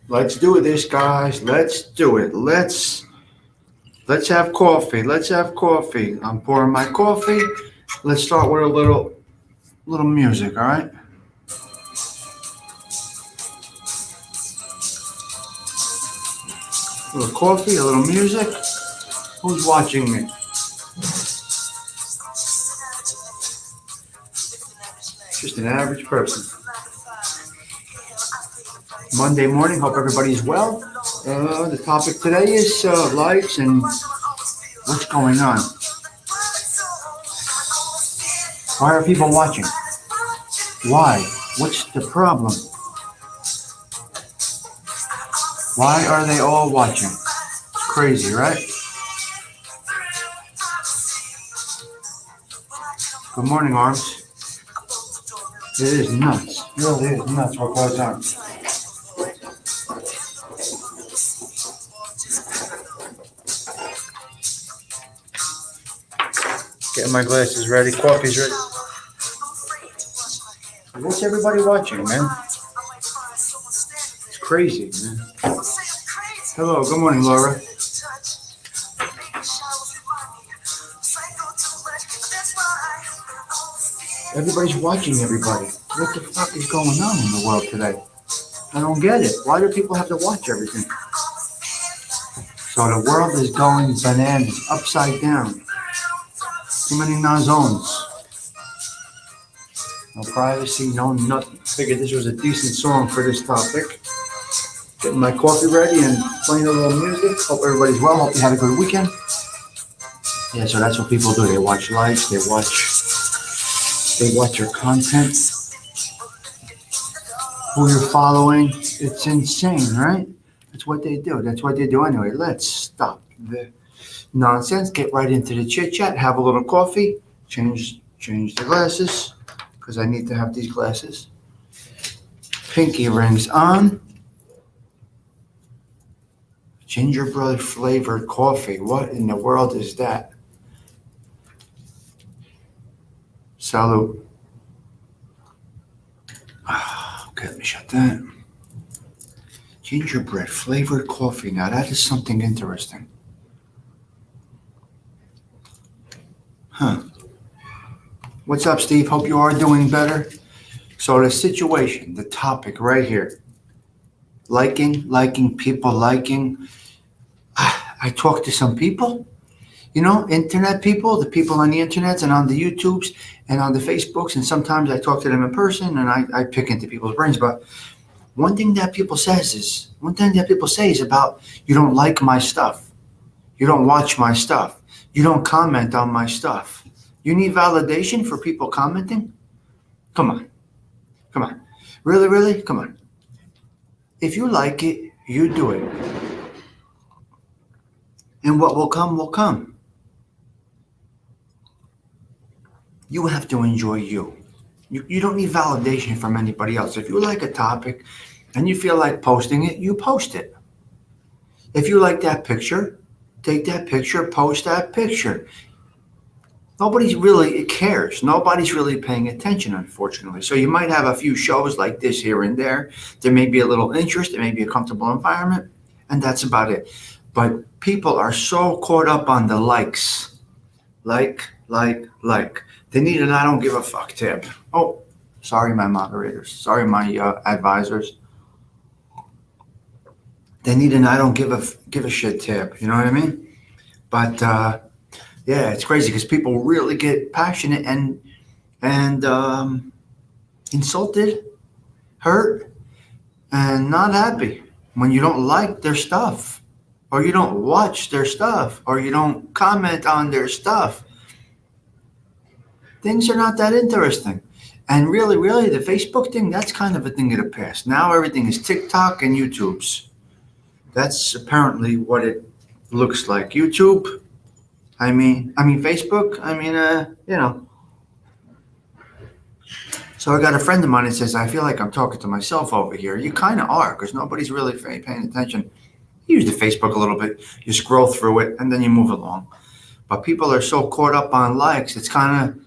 Let's do this, guys. Let's do it. Let's have coffee. Let's have coffee. I'm pouring my coffee. Let's start with a little music, all right? A little coffee, a little music. Who's watching me? Just an average person. Monday morning. Hope everybody's well. The topic today is likes and what's going on. Why are people watching? Why? What's the problem? Why are they all watching? It's crazy, right? Good morning, Arms. It is nuts. It really is nuts what goes on. Getting my glasses ready. Coffee's ready. What's everybody watching, man? It's crazy, man. Hello, good morning, Laura. Everybody's watching everybody. What the fuck is going on in the world today? I don't get it. Why do people have to watch everything? So the world is going bananas, upside down. Too many non-zones. No privacy, no nothing. Figured this was a decent song for this topic. Getting my coffee ready and playing a little music. Hope everybody's well. Hope you had a good weekend. Yeah, so that's what people do. They watch lives. They watch your content. Who you're following. It's insane, right? That's what they do. That's what they do anyway. Let's stop the nonsense. Get right into the chit chat. Have a little coffee. Change the glasses because I need to have these glasses. Pinky rings on. Gingerbread flavored coffee. What in the world is that? Salud. Okay, let me shut that. Gingerbread flavored coffee. Now that is something interesting. Huh. What's up, Steve? Hope you are doing better. So the situation, the topic right here. Liking, people liking. I talk to some people, internet people, the people on the internet and on the YouTubes and on the Facebooks. And sometimes I talk to them in person and I pick into people's brains. But one thing that people say is about you don't like my stuff. You don't watch my stuff. You don't comment on my stuff. You need validation for people commenting? Come on. Really? Come on. If you like it, you do it. And what will come, will come. You have to enjoy you. You don't need validation from anybody else. If you like a topic and you feel like posting it, you post it. If you like that picture, take that picture, post that picture. Nobody really cares. Nobody's really paying attention, unfortunately. So you might have a few shows like this here and there. There may be a little interest. There may be a comfortable environment. And that's about it. But people are so caught up on the likes. Like. They need an I don't give a fuck tip. Oh, sorry, my moderators. Sorry, my advisors. They need an I don't give a shit tip. You know what I mean? But yeah, it's crazy because people really get passionate and insulted, hurt, and not happy when you don't like their stuff, or you don't watch their stuff, or you don't comment on their stuff. Things are not that interesting. And really, the Facebook thing, that's kind of a thing of the past. Now everything is TikTok and YouTubes. That's apparently what it looks like. YouTube. I mean Facebook. So I got a friend of mine that says, I feel like I'm talking to myself over here. You kind of are, because nobody's really paying attention. You use the Facebook a little bit. You scroll through it, and then you move along. But people are so caught up on likes. It's kind of,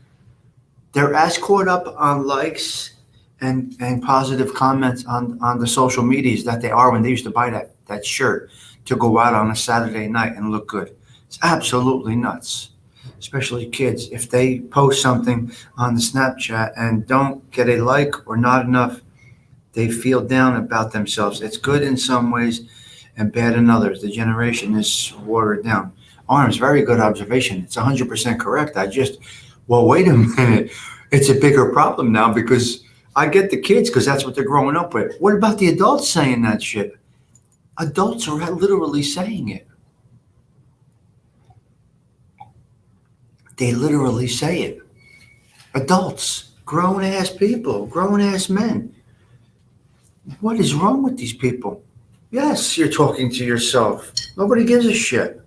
they're as caught up on likes and positive comments on the social medias that they are when they used to buy that shirt to go out on a Saturday night and look good. It's absolutely nuts. Especially kids, if they post something on the Snapchat and don't get a like or not enough, they feel down about themselves. It's good in some ways and bad in others. The generation is watered down. Arms, very good observation. It's 100% correct. Well, wait a minute. It's a bigger problem now because I get the kids because that's what they're growing up with. What about the adults saying that shit? Adults are literally saying it. They literally say it. Adults, grown ass people, grown ass men. What is wrong with these people? Yes, you're talking to yourself. Nobody gives a shit.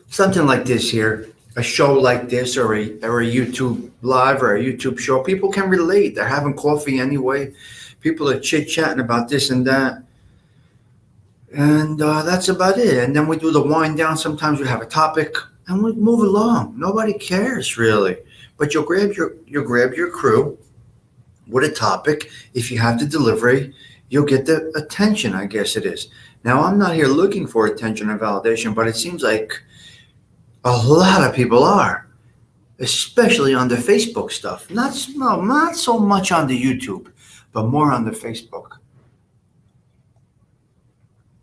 Something like this here, a show like this or a YouTube live or a YouTube show, people can relate. They're having coffee anyway. People are chit-chatting about this and that. And that's about it. And then we do the wind down. Sometimes we have a topic and we move along. Nobody cares really. But you'll grab your crew with a topic. If you have the delivery, you'll get the attention, I guess it is. Now, I'm not here looking for attention and validation, but it seems like a lot of people are, especially on the Facebook stuff. Not so much on the YouTube, but more on the Facebook.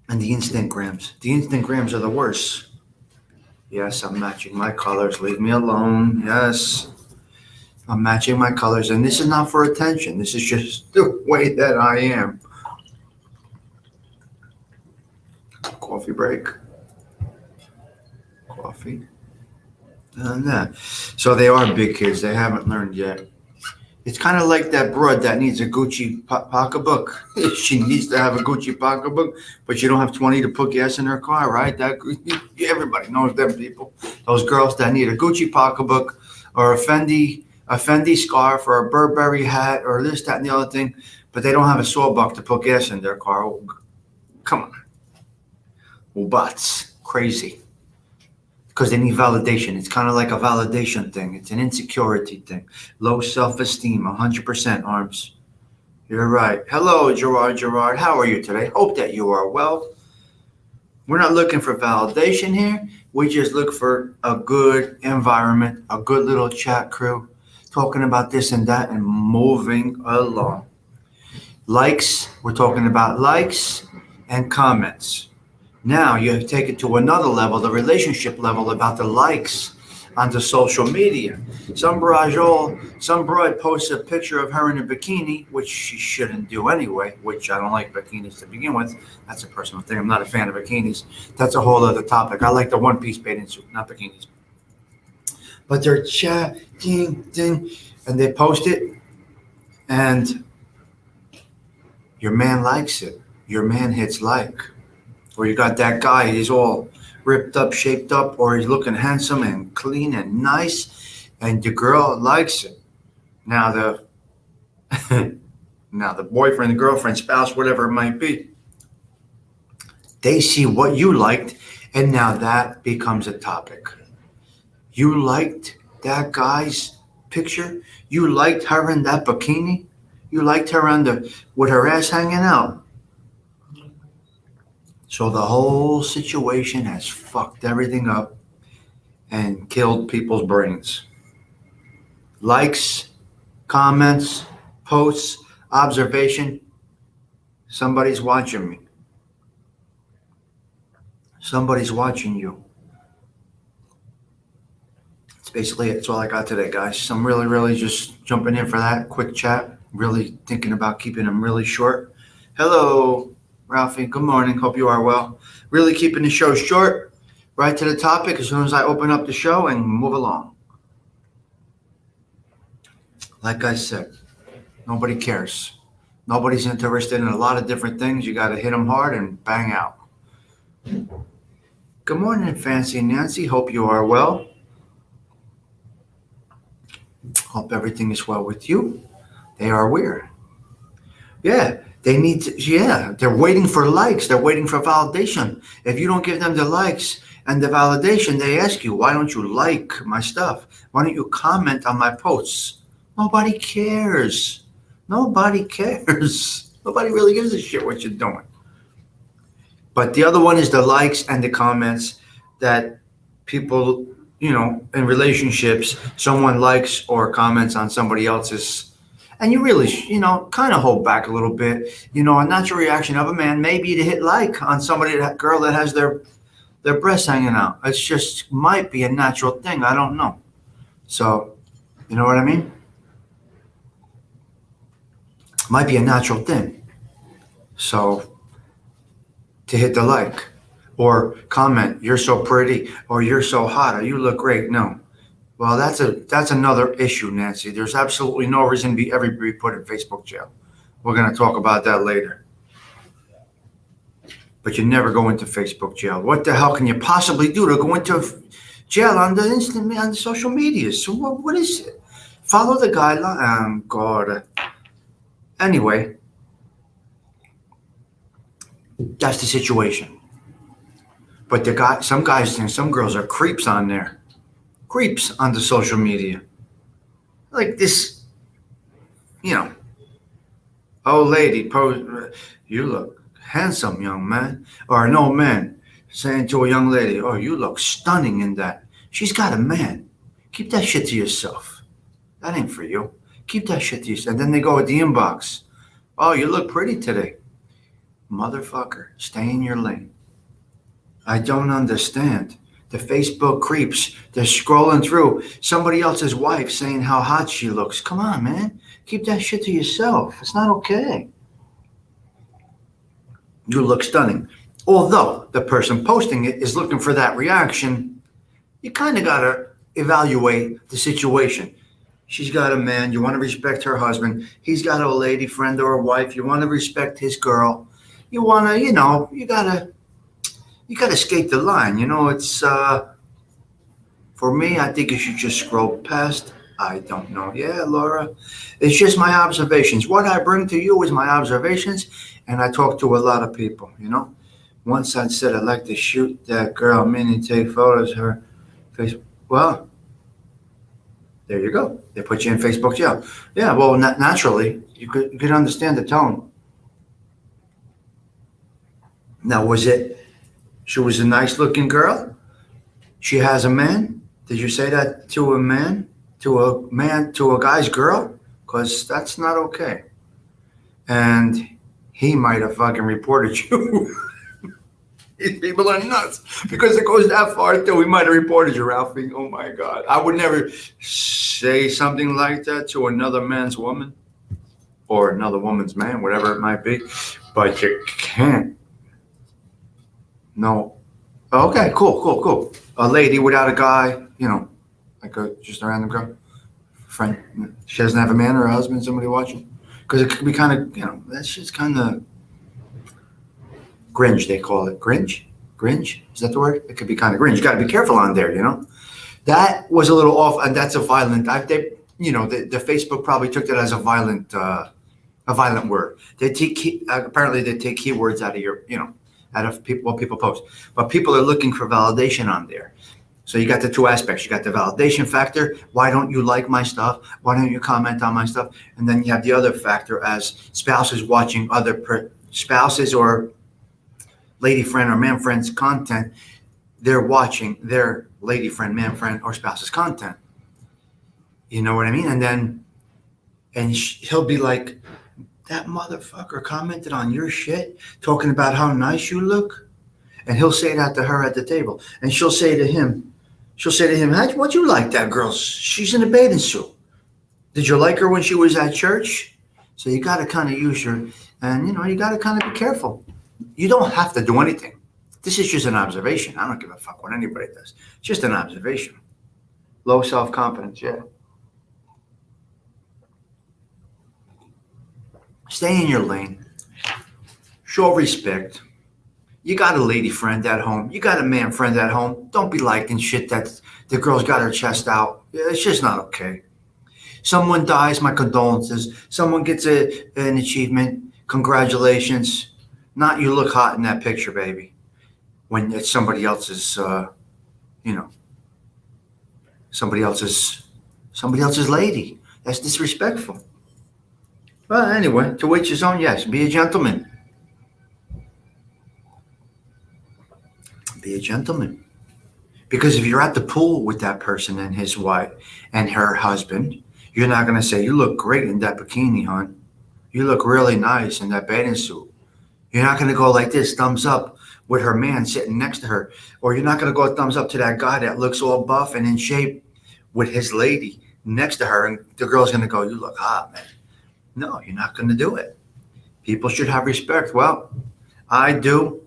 And the Instagrams. The Instagrams are the worst. Yes, I'm matching my colors. Leave me alone. Yes, I'm matching my colors. And this is not for attention. This is just the way that I am. Coffee break. Coffee. And that. So they are big kids. They haven't learned yet. It's kind of like that broad that needs a Gucci pocketbook. She needs to have a Gucci pocketbook, but you don't have 20 to put gas in her car, right? Everybody knows them people. Those girls that need a Gucci pocketbook or a Fendi scarf or a Burberry hat or this, that, and the other thing, but they don't have a sawbuck to put gas in their car. Oh, come on. Well, butts. Crazy. Because they need validation. It's kind of like a validation thing. It's an insecurity thing. Low self-esteem, 100% arms. You're right. Hello, Gerard. How are you today? Hope that you are well. We're not looking for validation here. We just look for a good environment, a good little chat crew, talking about this and that and moving along. Likes, we're talking about likes and comments. Now you take it to another level, the relationship level about the likes onto social media. Some broad posts a picture of her in a bikini, which she shouldn't do anyway, which I don't like bikinis to begin with. That's a personal thing. I'm not a fan of bikinis. That's a whole other topic. I like the one-piece bathing suit, not bikinis. But they're chatting, and they post it, and your man likes it. Your man hits like. Or you got that guy, he's all ripped up, shaped up, or he's looking handsome and clean and nice, and the girl likes it. Now the boyfriend, the girlfriend, spouse, whatever it might be, they see what you liked, and now that becomes a topic. You liked that guy's picture? You liked her in that bikini? You liked her with her ass hanging out? So the whole situation has fucked everything up and killed people's brains. Likes, comments, posts, observation. Somebody's watching me. Somebody's watching you. It's basically it. That's all I got today, guys. So I'm really just jumping in for that quick chat. Really thinking about keeping them really short. Hello. Ralphie, good morning. Hope you are well. Really keeping the show short, right to the topic as soon as I open up the show and move along. Like I said, nobody cares. Nobody's interested in a lot of different things. You got to hit them hard and bang out. Good morning, Fancy Nancy. Hope you are well. Hope everything is well with you. They are weird. Yeah. They're waiting for likes. They're waiting for validation. If you don't give them the likes And the validation, they ask you, why don't you like my stuff? Why don't you comment on my posts? Nobody cares. Nobody cares. Nobody really gives a shit what you're doing. But the other one is the likes and the comments that people, in relationships, someone likes or comments on somebody else's. And you really, kind of hold back a little bit. A natural reaction of a man may be to hit like on that girl that has their breasts hanging out. It's just might be a natural thing. I don't know. So, you know what I mean? Might be a natural thing. So, to hit the like or comment, you're so pretty, or you're so hot, or you look great. No. Well, that's another issue, Nancy. There's absolutely no reason to ever be put in Facebook jail. We're going to talk about that later. But you never go into Facebook jail. What the hell can you possibly do to go into jail on the social media? So what is it? Follow the guideline. God. Anyway, that's the situation. But some guys think some girls are creeps on there. Creeps on the social media. Like this, old lady, you look handsome, young man. Or an old man saying to a young lady, oh, you look stunning in that. She's got a man. Keep that shit to yourself. That ain't for you. Keep that shit to yourself. And then they go with the inbox. Oh, you look pretty today. Motherfucker, stay in your lane. I don't understand. The Facebook creeps, they're scrolling through somebody else's wife saying how hot she looks. Come on, man. Keep that shit to yourself. It's not okay. You look stunning. Although the person posting it is looking for that reaction, you kind of got to evaluate the situation. She's got a man. You want to respect her husband. He's got a lady friend or a wife. You want to respect his girl. You want to, you got to skate the line. It's, for me, I think you should just scroll past. I don't know. Yeah, Laura, it's just my observations. What I bring to you is my observations, and I talk to a lot of people, Once I said I'd like to shoot that girl, meaning take photos of her face. Well, there you go. They put you in Facebook jail. Yeah, well, naturally, you could understand the tone. Now, she was a nice-looking girl? She has a man? Did you say that to a man? To a guy's girl? Because that's not okay. And he might have fucking reported you. These people are nuts. Because it goes that far, too. We might have reported you, Ralphie. Oh, my God. I would never say something like that to another man's woman. Or another woman's man, whatever it might be. But you can't. No. Okay, cool. A lady without a guy, like just a random girl, friend. She doesn't have a man or a husband, somebody watching. Because it could be kind of, that's just kind of cringe, they call it. Cringe? Is that the word? It could be kind of cringe. You got to be careful on there, That was a little off, and that's a violent, the Facebook probably took that as a violent word. Apparently they take keywords out of your, out of what people post. But people are looking for validation on there. So you got the two aspects. You got the validation factor. Why don't you like my stuff? Why don't you comment on my stuff? And then you have the other factor as spouses watching other spouses or lady friend or man friend's content. They're watching their lady friend, man friend, or spouse's content. You know what I mean? And he'll be like, that motherfucker commented on your shit, talking about how nice you look. And he'll say that to her at the table. And she'll say to him, what'd you like that girl? She's in a bathing suit. Did you like her when she was at church? So you got to kind of use her. And, you got to kind of be careful. You don't have to do anything. This is just an observation. I don't give a fuck what anybody does. It's just an observation. Low self-confidence, yeah. Stay in your lane. Show respect. You got a lady friend at home. You got a man friend at home. Don't be liking shit that the girl's got her chest out. It's just not okay. Someone dies, my condolences. Someone gets an achievement, congratulations. Not you look hot in that picture, baby. when it's somebody else's, somebody else's lady. That's disrespectful. Well, anyway, to each his own. Yes, be a gentleman. Be a gentleman. Because if you're at the pool with that person and his wife and her husband, you're not going to say, "You look great in that bikini, hon. You look really nice in that bathing suit." You're not going to go like this, thumbs up, with her man sitting next to her. Or you're not going to go thumbs up to that guy that looks all buff and in shape with his lady next to her. And the girl's going to go, "You look hot, man." No, you're not going to do it. People should have respect. Well, I do.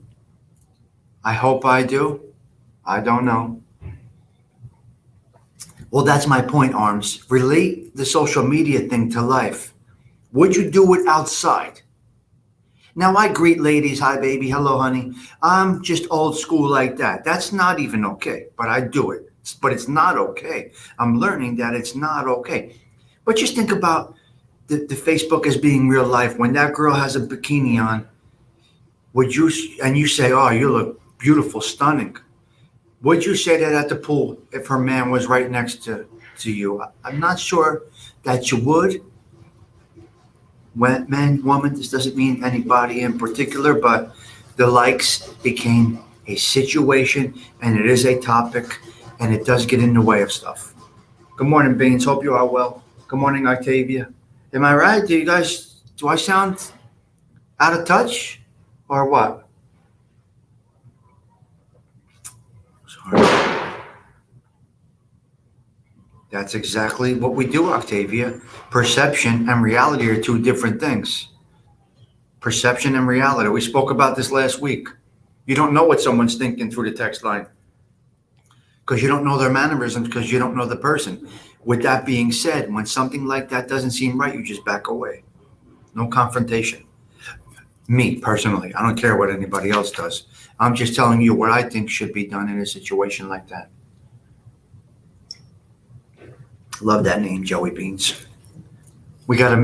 I hope I do. I don't know. Well, that's my point, Arms. Relate the social media thing to life. Would you do it outside? Now, I greet ladies, "Hi, baby. Hello, honey." I'm just old school like that. That's not even okay, but I do it. But it's not okay. I'm learning that it's not okay. But just think about the Facebook as being real life. When that girl has a bikini on, and you say, "Oh, you look beautiful, stunning." Would you say that at the pool if her man was right next to you? I'm not sure that you would. Man, woman, this doesn't mean anybody in particular, but the likes became a situation, and it is a topic, and it does get in the way of stuff. Good morning, Beans. Hope you are well. Good morning, Octavia. Am I right? Do I sound out of touch or what? Sorry. That's exactly what we do, Octavia. Perception and reality are two different things. Perception and reality. We spoke about this last week. You don't know what someone's thinking through the text line because you don't know their mannerisms, because you don't know the person. With that being said, when something like that doesn't seem right, you just back away. No confrontation. Me, personally, I don't care what anybody else does. I'm just telling you what I think should be done in a situation like that. Love that name, Joey Beans. We got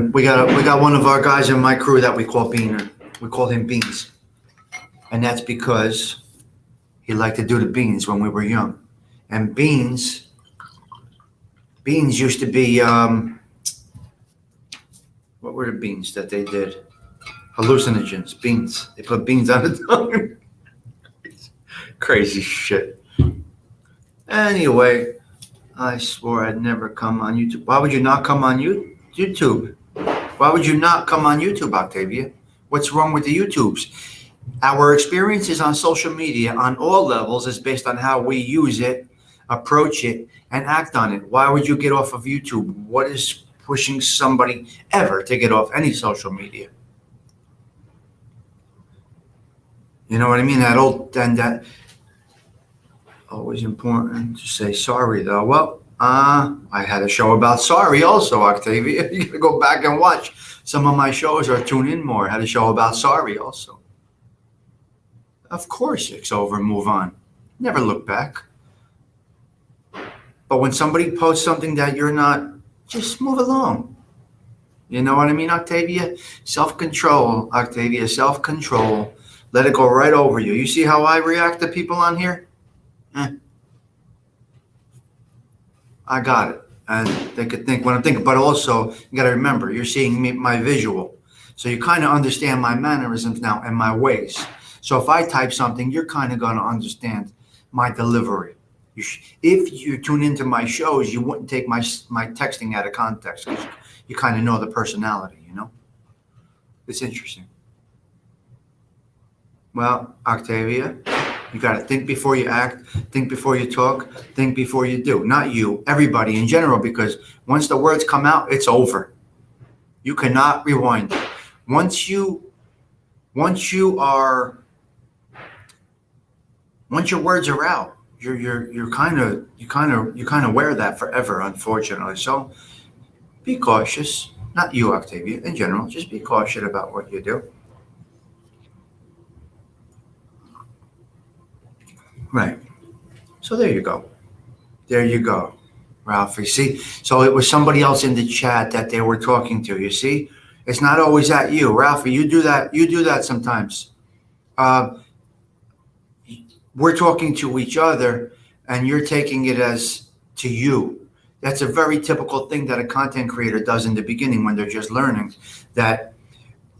one of our guys in my crew that we call Beaner. We call him Beans, and that's because he liked to do the beans when we were young. And beans used to be what were the beans that they did? Hallucinogens. Beans. They put beans on the tongue. Crazy shit. Anyway. I swore I'd never come on YouTube. Why would you not come on YouTube? Why would you not come on YouTube, Octavia? What's wrong with the YouTubes? Our experiences on social media on all levels is based on how we use it, approach it, and act on it. Why would you get off of YouTube? What is pushing somebody ever to get off any social media? You know what I mean? That always important to say sorry, though. Well, I had a show about sorry also, Octavia. You gotta go back and watch some of my shows or tune in more. I had a show about sorry also. Of course, it's over, move on. Never look back. But when somebody posts something that you're not, just move along. You know what I mean, Octavia? Self-control, Octavia, self-control. Let it go right over you. You see how I react to people on here? I got it. And they could think what I'm thinking. But also, you got to remember, you're seeing me, my visual. So you kind of understand my mannerisms now and my ways. So if I type something, you're kind of going to understand my delivery. If you tune into my shows, you wouldn't take my texting out of context because you kind of know the personality, you know? It's interesting. Well, Octavia, you got to think before you act, think before you talk, think before you do. Not you, everybody in general, because once the words come out, it's over. You cannot rewind it. Once your words are out, you kind of wear that forever, unfortunately. So be cautious. Not you, Octavia, in general. Just be cautious about what you do. Right. So there you go. There you go, Ralphie. See, so it was somebody else in the chat that they were talking to. You see, it's not always at you, Ralphie. You do that. You do that sometimes. We're talking to each other and you're taking it as to you. That's a very typical thing that a content creator does in the beginning when they're just learning, that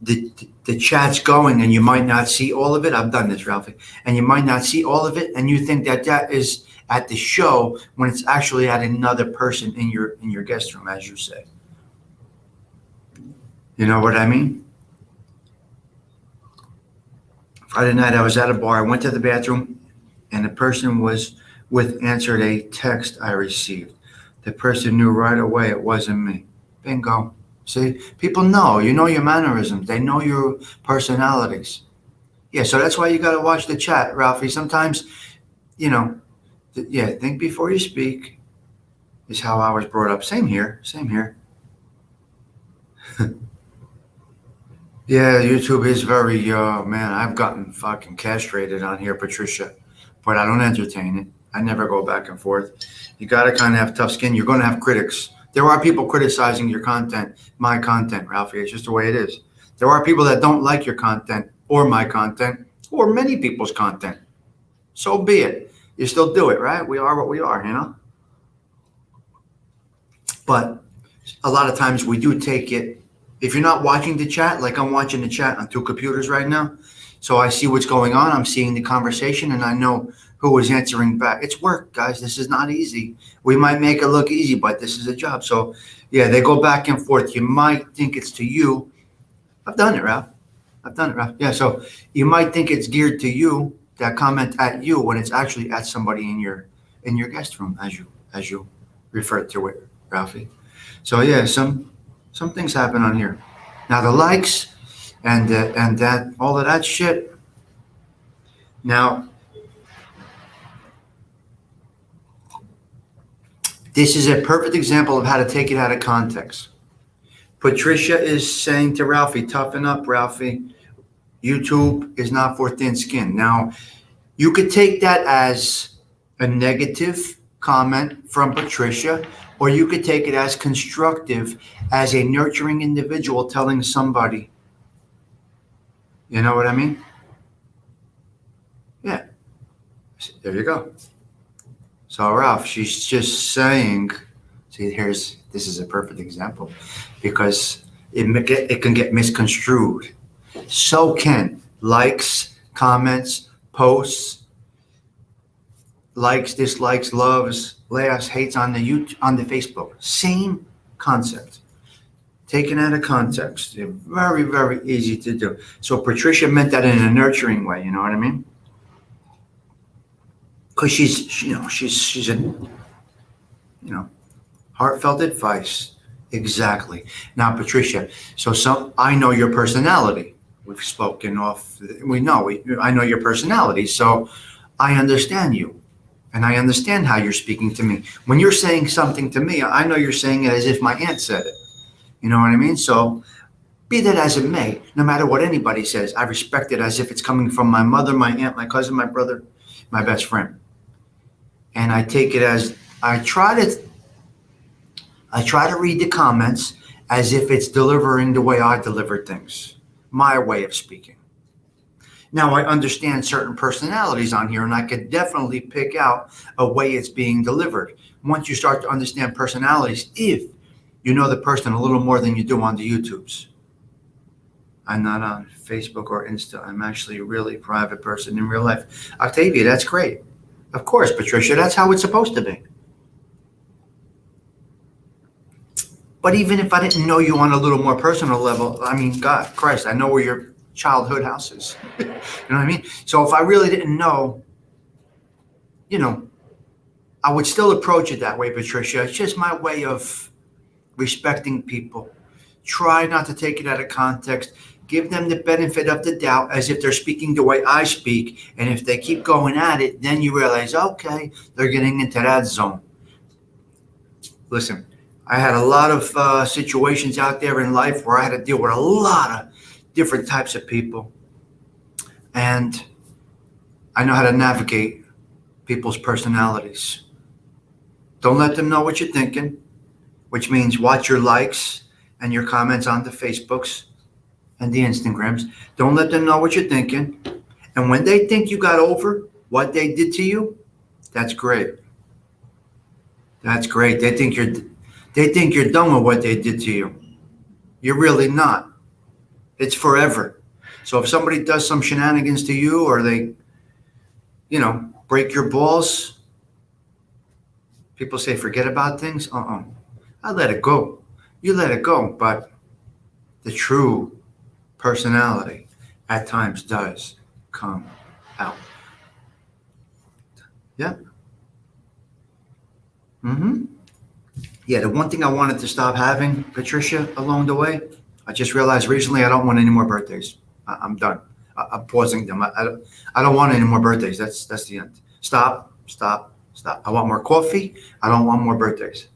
the chat's going and you might not see all of it. I've done this, Ralphie, and you might not see all of it, and you think that that is at the show when it's actually at another person in your guest room, as you say. You know what I mean? Friday night, I was at a bar. I went to the bathroom, and the person was answered a text I received. The person knew right away it wasn't me. Bingo. See, people know. You know your mannerisms. They know your personalities. Yeah, so that's why you got to watch the chat, Ralphie. Sometimes, think before you speak is how I was brought up. Same here. Yeah, YouTube is very, man, I've gotten fucking castrated on here, Patricia, but I don't entertain it. I never go back and forth. You got to kind of have tough skin. You're going to have critics. There are people criticizing your content, my content, Ralphie. It's just the way it is. There are people that don't like your content or my content or many people's content. So be it. You still do it, right? We are what we are, But a lot of times we do take it. If you're not watching the chat, like I'm watching the chat on 2 computers right now, so I see what's going on. I'm seeing the conversation, and I know who is answering back. It's work, guys. This is not easy. We might make it look easy, but this is a job. So, yeah, they go back and forth. You might think it's to you. I've done it, Ralph. Yeah, so you might think it's geared to you, that comment at you, when it's actually at somebody in your guest room, as you refer to it, Ralphie. So, yeah, some things happen on here. Now the likes and that all of that shit. Now, this is a perfect example of how to take it out of context. Patricia is saying to Ralphie, toughen up, Ralphie. YouTube is not for thin skin. Now, you could take that as a negative comment from Patricia, or you could take it as constructive, as a nurturing individual telling somebody. You know what I mean? Yeah. There you go. So, Ralph, she's just saying, see, this is a perfect example, because it can get misconstrued. So can likes, comments, posts, likes, dislikes, loves, laughs, hates on the Facebook. Same concept. Taken out of context. They're very, very easy to do. So Patricia meant that in a nurturing way, you know what I mean? Because she's a, heartfelt advice. Exactly. Now, Patricia, I know your personality. We've spoken off. I know your personality. So I understand you. And I understand how you're speaking to me. When you're saying something to me, I know you're saying it as if my aunt said it. You know what I mean? So be that as it may, no matter what anybody says, I respect it as if it's coming from my mother, my aunt, my cousin, my brother, my best friend. And I take it as I try to read the comments as if it's delivering the way I deliver things, my way of speaking. Now, I understand certain personalities on here, and I could definitely pick out a way it's being delivered. Once you start to understand personalities, if you know the person a little more than you do on the YouTubes. I'm not on Facebook or Insta. I'm actually a really private person in real life. Octavia, that's great. Of course, Patricia, that's how it's supposed to be. But even if I didn't know you on a little more personal level, I mean, God, Christ, I know where your childhood house is. You know what I mean? So if I really didn't know, I would still approach it that way, Patricia. It's just my way of respecting people. Try not to take it out of context. Give them the benefit of the doubt as if they're speaking the way I speak. And if they keep going at it, then you realize, okay, they're getting into that zone. Listen, I had a lot of situations out there in life where I had to deal with a lot of different types of people. And I know how to navigate people's personalities. Don't let them know what you're thinking, which means watch your likes and your comments on the Facebooks and the Instagrams. Don't let them know what you're thinking. And when they think you got over what they did to you, that's great. That's great. They think you're done with what they did to you. You're really not. It's forever. So if somebody does some shenanigans to you, or they, break your balls, people say forget about things. I let it go. You let it go. But the true personality at times does come out. Yeah. Yeah, the one thing I wanted to stop having, Patricia, along the way, I just realized recently I don't want any more birthdays. I'm done. I'm pausing them. I don't want any more birthdays. That's the end. Stop. I want more coffee. I don't want more birthdays.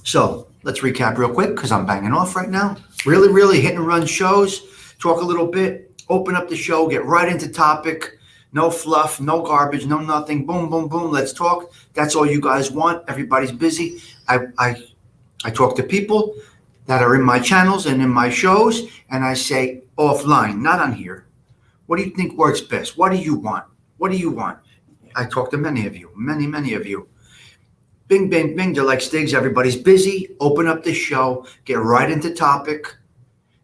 So let's recap real quick, because I'm banging off right now. Really hit and run shows. Talk a little bit. Open up the show. Get right into topic. No fluff, no garbage, no nothing. Boom, boom, boom. Let's talk. That's all you guys want. Everybody's busy. I talk to people that are in my channels and in my shows, and I say offline, not on here. What do you think works best? What do you want? What do you want? I talk to many of you, many of you. Bing, bing, bing. They're like, Stigs, everybody's busy. Open up the show. Get right into topic.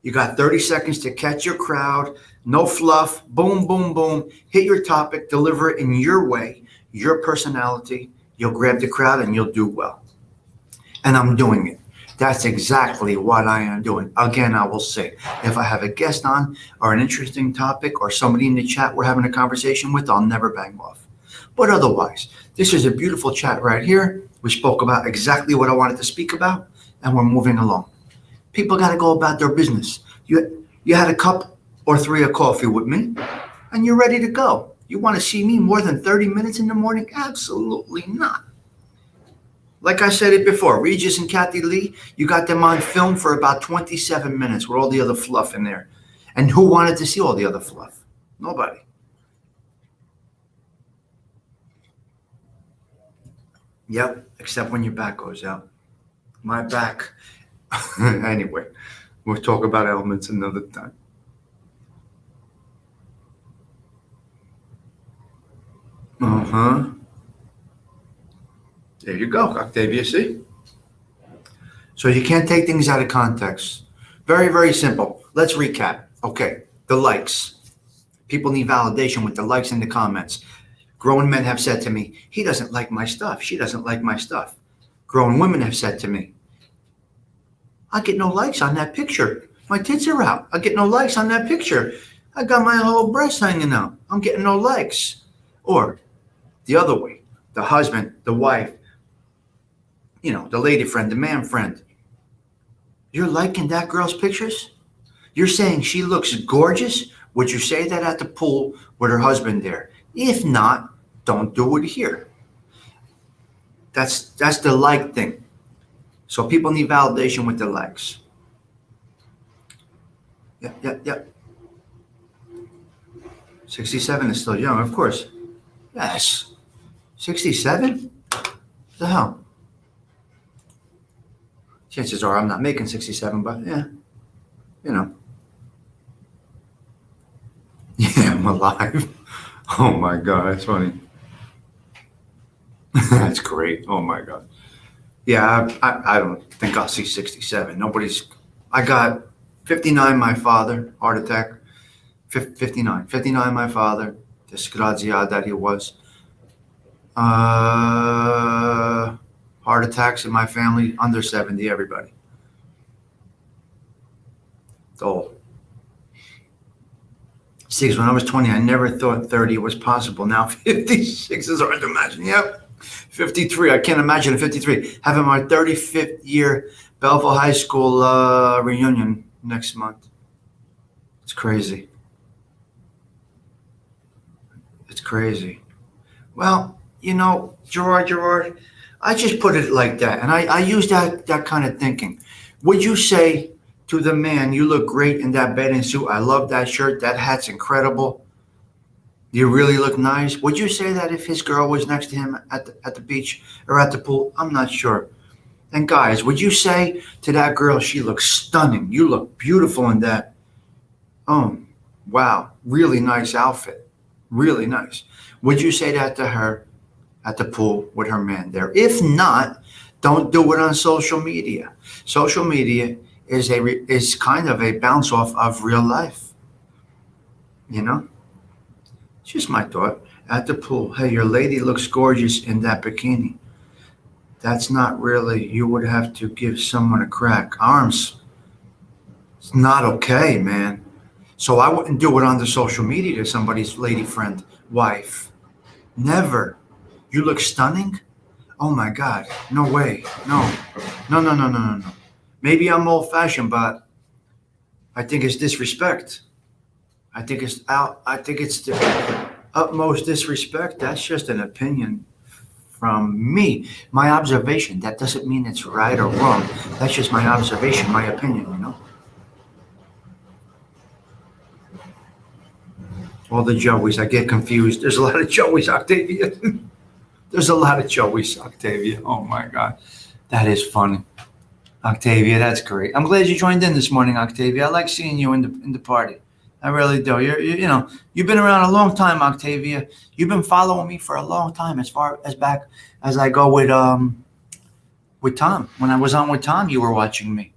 You got 30 seconds to catch your crowd. No fluff. Boom, boom, boom. Hit your topic. Deliver it in your way, your personality. You'll grab the crowd and you'll do well. And I'm doing it. That's exactly what I am doing. Again, I will say, if I have a guest on or an interesting topic or somebody in the chat we're having a conversation with, I'll never bang off. But otherwise, this is a beautiful chat right here. We spoke about exactly what I wanted to speak about, and we're moving along. People got to go about their business. You had a cup or 3 of coffee with me, and you're ready to go. You want to see me more than 30 minutes in the morning? Absolutely not. Like I said it before, Regis and Kathy Lee, you got them on film for about 27 minutes with all the other fluff in there. And who wanted to see all the other fluff? Nobody. Yep, except when your back goes out. My back. Anyway, we'll talk about elements another time. There you go, Octavia, see? So you can't take things out of context. Very simple. Let's recap. Okay, the likes. People need validation with the likes and the comments. Grown men have said to me, he doesn't like my stuff. She doesn't like my stuff. Grown women have said to me, I get no likes on that picture. My tits are out. I get no likes on that picture. I got my whole breast hanging out. I'm getting no likes. Or the other way, the husband, the wife, the lady friend, the man friend. You're liking that girl's pictures? You're saying she looks gorgeous? Would you say that at the pool with her husband there? If not, don't do it here. That's the like thing. So people need validation with the likes. Yep. 67 is still young, of course. Yes. 67? What the hell? Chances are I'm not making 67, but yeah, Yeah, I'm alive. Oh my God, that's funny. That's great. Oh my God. Yeah, I don't think I'll see 67. I got 59, my father, heart attack. 59 my father, disgrazia that he was. Heart attacks in my family, under 70, everybody. It's old. Six, when I was 20, I never thought 30 was possible. Now 56 is hard to imagine. Yep. 53, I can't imagine a 53. Having my 35th year Belleville High School reunion next month. It's crazy. It's crazy. Well, Gerard, I just put it like that. And I use that kind of thinking. Would you say to the man, you look great in that bathing suit. I love that shirt. That hat's incredible. You really look nice. Would you say that if his girl was next to him at the beach or at the pool? I'm not sure. And guys, would you say to that girl, she looks stunning. You look beautiful in that. Oh, wow. Really nice outfit. Really nice. Would you say that to her at the pool with her man there? If not, don't do it on social media. Social media is kind of a bounce off of real life. You know, it's just my thought. At the pool, hey, your lady looks gorgeous in that bikini. That's not really. You would have to give someone a crack. Arms. It's not okay, man. So I wouldn't do it on the social media to somebody's lady friend, wife. Never. You look stunning. Oh my God. No way. No. No, no, no, no, no, no. Maybe I'm old fashioned, but I think it's disrespect. I think it's the utmost disrespect. That's just an opinion from me. My observation. That doesn't mean it's right or wrong. That's just my observation, my opinion. All the Joeys. I get confused. There's a lot of Joeys, Octavia. There's a lot of Joeys, Octavia. Oh my God. That is funny. Octavia, that's great. I'm glad you joined in this morning, Octavia. I like seeing you in the party. I really do. You've been around a long time, Octavia. You've been following me for a long time, as far as back as I go with Tom. When I was on with Tom, you were watching me.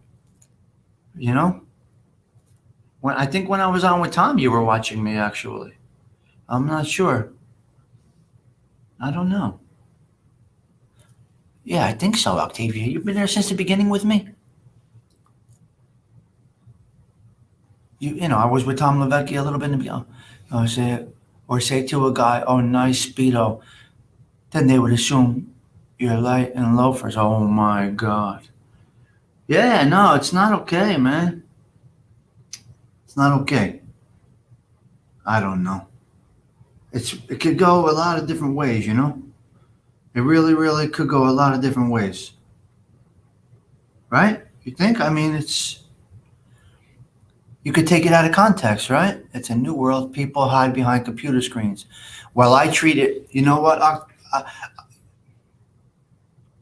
I think when I was on with Tom, you were watching me, actually. I'm not sure. I don't know. Yeah, I think so, Octavia. You've been there since the beginning with me? I was with Tom Levecki a little bit in the beginning. Say to a guy, oh, nice Speedo. Then they would assume you're light and loafers. Oh, my God. Yeah, no, it's not okay, man. It's not okay. I don't know. It could go a lot of different ways, It really, really could go a lot of different ways. Right? You think? I mean, you could take it out of context, right? It's a new world. People hide behind computer screens. Well, I treat it, you know what?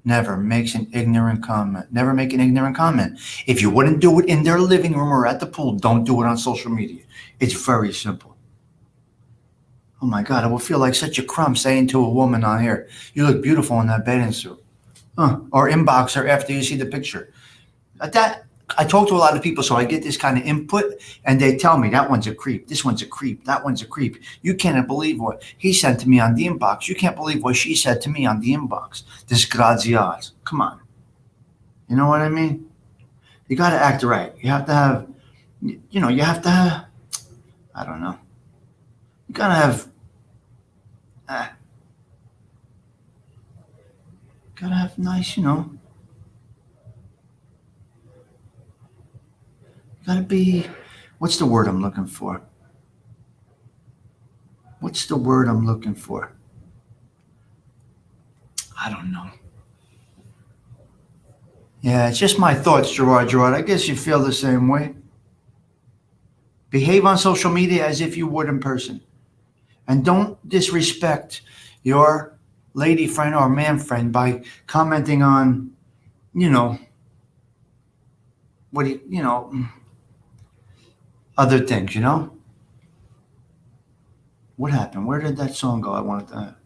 Never makes an ignorant comment. Never make an ignorant comment. If you wouldn't do it in their living room or at the pool, don't do it on social media. It's very simple. Oh my God, I will feel like such a crumb saying to a woman on here, you look beautiful in that bathing suit. Or inbox her after you see the picture. I talk to a lot of people, so I get this kind of input, and they tell me that one's a creep, this one's a creep, that one's a creep. You can't believe what he said to me on the inbox. You can't believe what she said to me on the inbox. Disgraziat. Come on. You know what I mean? You got to act right. You have to have, I don't know. You got to have, nice, gotta be, what's the word I'm looking for? I don't know. Yeah, it's just my thoughts, Gerard. I guess you feel the same way. Behave on social media as if you would in person. And don't disrespect your lady friend or man friend by commenting on, other things, What happened? Where did that song go? I wanted to.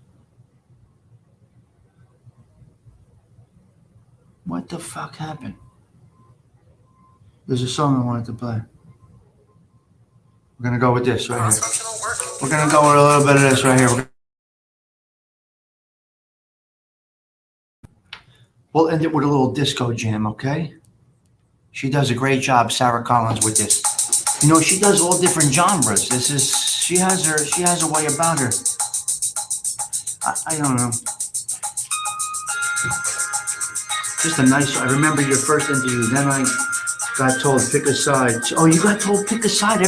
What the fuck happened? There's a song I wanted to play. We're going to go with this right here. We're going to go with a little bit of this right here. We'll end it with a little disco jam, okay? She does a great job, Sarah Collins, with this. She does all different genres. She has a way about her. I don't know. Just a nice, I remember your first interview, then I got told pick a side. Oh, you got told pick a side?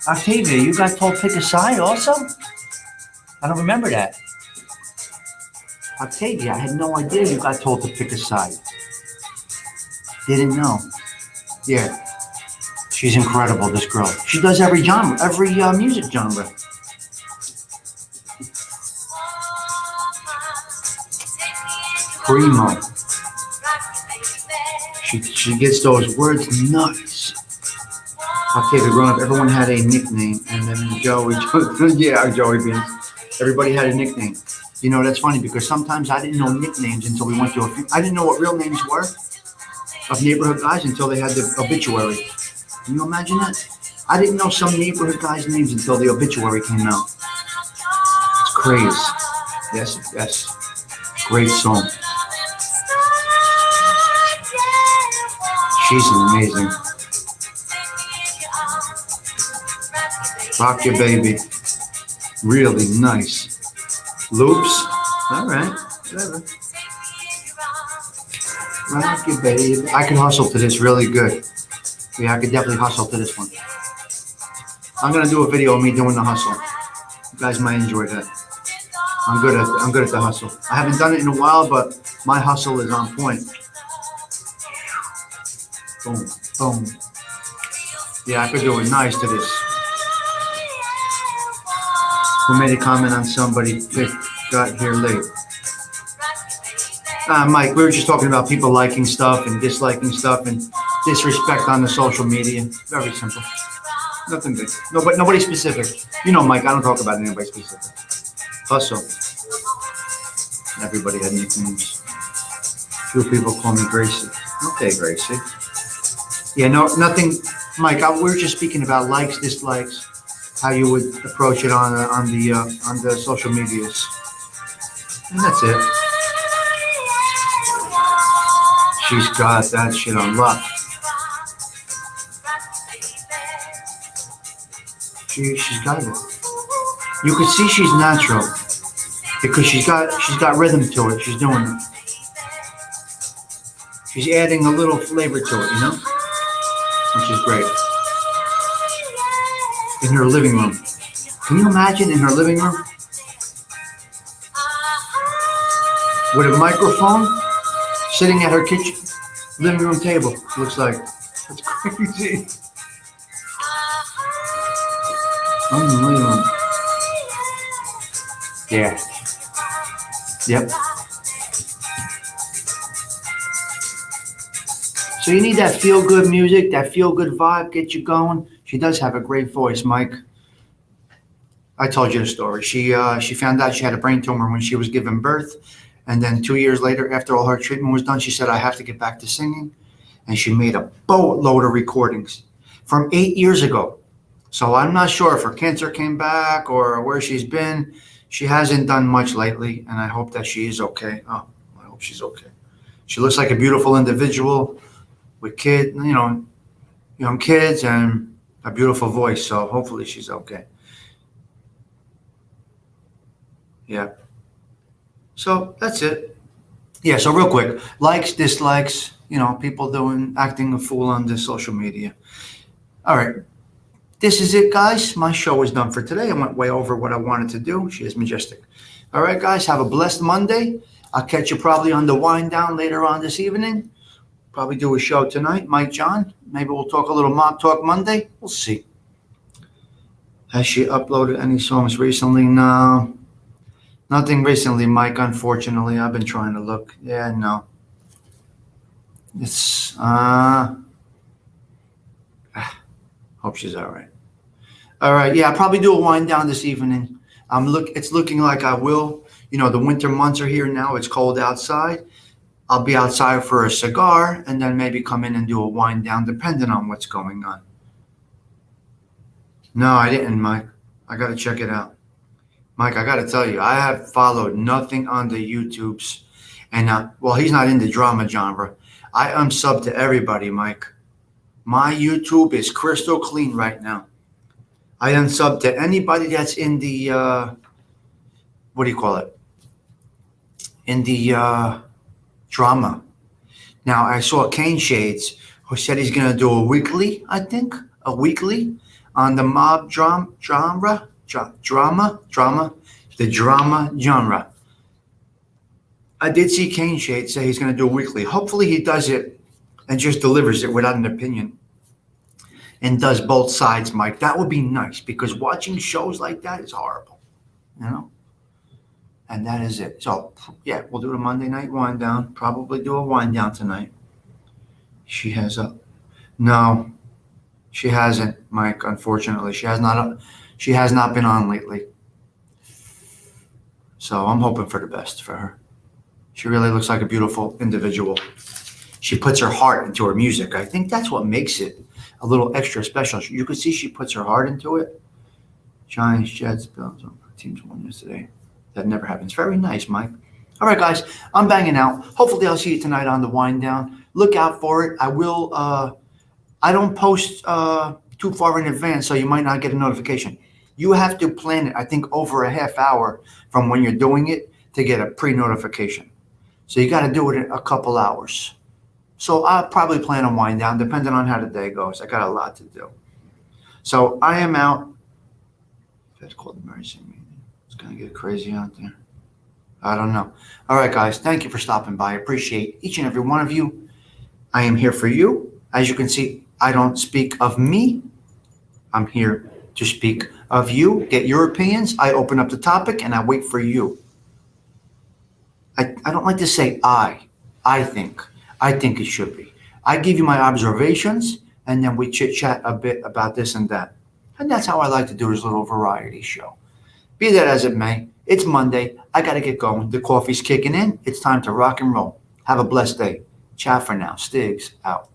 Octavia, you got told pick a side also? I don't remember that. Octavia, I had no idea you got told to pick a side. Didn't know. Yeah. She's incredible, this girl. She does every genre, every music genre. Primo. She gets those words nuts. I'll tell you, growing up, everyone had a nickname, and then Joey, yeah, Joey Beans. Everybody had a nickname. You know, that's funny because sometimes I didn't know nicknames until we went to a few. I didn't know what real names were of neighborhood guys until they had the obituary. Can you imagine that? I didn't know some neighborhood guys' names until the obituary came out. It's crazy. Yes, yes. Great song. She's amazing. Rock Your Baby. Really nice. Loops. All right. Whatever. Rock Your Baby. I could hustle to this really good. Yeah, I could definitely hustle to this one. I'm gonna do a video of me doing the hustle. You guys might enjoy that. I'm good at the hustle. I haven't done it in a while, but my hustle is on point. Boom, boom. Yeah, I could do it nice to this. Who made a comment on somebody that got here late? Mike, we were just talking about people liking stuff and disliking stuff and disrespect on the social media. Very simple. Nothing big. Nobody specific. You know, Mike, I don't talk about anybody specific. Hustle. Everybody had nicknames. Few people call me Gracie. Okay, Gracie. Yeah, no, nothing. Mike, we were just speaking about likes, dislikes, how you would approach it on the social medias, and that's it. She's got that shit on lock. She's got it. You could see she's natural because she's got rhythm to it. She's doing it. She's adding a little flavor to it, you know, which is great. In her living room. Can you imagine in her living room? With a microphone sitting at her kitchen living room table. Looks like. That's crazy. Unreal. Yeah. Yep. So you need that feel-good music, that feel-good vibe, get you going. She does have a great voice, Mike. I told you the story. She found out she had a brain tumor when she was giving birth. And then 2 years later, after all her treatment was done, she said, I have to get back to singing. And she made a boatload of recordings from 8 years ago. So I'm not sure if her cancer came back or where she's been. She hasn't done much lately, and I hope that she is okay. Oh, I hope she's okay. She looks like a beautiful individual with young kids and a beautiful voice. So hopefully she's okay. Yeah. So that's it. Yeah. So real quick, likes, dislikes, people acting a fool on the social media. All right. This is it, guys. My show is done for today. I went way over what I wanted to do. She is majestic. All right, guys. Have a blessed Monday. I'll catch you probably on the wind down later on this evening. Probably do a show tonight, Mike John. Maybe we'll talk a little Mob Talk Monday. We'll see. Has she uploaded any songs recently? No. Nothing recently, Mike, unfortunately. I've been trying to look. Yeah, no. It's, hope she's all right. All right, yeah, I'll probably do a wind down this evening. It's looking like I will. The winter months are here now. It's cold outside. I'll be outside for a cigar and then maybe come in and do a wind down depending on what's going on. No, I didn't, Mike. I got to check it out. Mike, I got to tell you, I have followed nothing on the YouTubes. And, he's not in the drama genre. I unsub to everybody, Mike. My YouTube is crystal clean right now. I unsub to anybody that's in the, what do you call it? In the drama. Now, I saw Kane Shades, who said he's going to do a weekly, I think, on the mob the drama genre. I did see Kane Shades say he's going to do a weekly. Hopefully he does it and just delivers it without an opinion and does both sides, Mike. That would be nice because watching shows like that is horrible, And that is it. So, yeah, we'll do a Monday night wind down. Probably do a wind down tonight. She has a... No. She hasn't, Mike. Unfortunately, she has not. She has not been on lately. So I'm hoping for the best for her. She really looks like a beautiful individual. She puts her heart into her music. I think that's what makes it a little extra special. You can see she puts her heart into it. Giants, Jets, Bills. Teams won yesterday. That never happens. Very nice, Mike. All right, guys. I'm banging out. Hopefully, I'll see you tonight on the wind down. Look out for it. I will. I don't post too far in advance, so you might not get a notification. You have to plan it, I think, over a half hour from when you're doing it to get a pre-notification. So you got to do it in a couple hours. So I'll probably plan on wind down, depending on how the day goes. I got a lot to do. So I am out. That's called emergency meeting. It's going to get crazy out there. I don't know. All right, guys. Thank you for stopping by. I appreciate each and every one of you. I am here for you. As you can see, I don't speak of me. I'm here to speak of you. Get your opinions. I open up the topic and I wait for you. I don't like to say I. I think it should be. I give you my observations and then we chit chat a bit about this and that. And that's how I like to do this little variety show. Be that as it may, it's Monday. I got to get going. The coffee's kicking in. It's time to rock and roll. Have a blessed day. Ciao for now. Stigs out.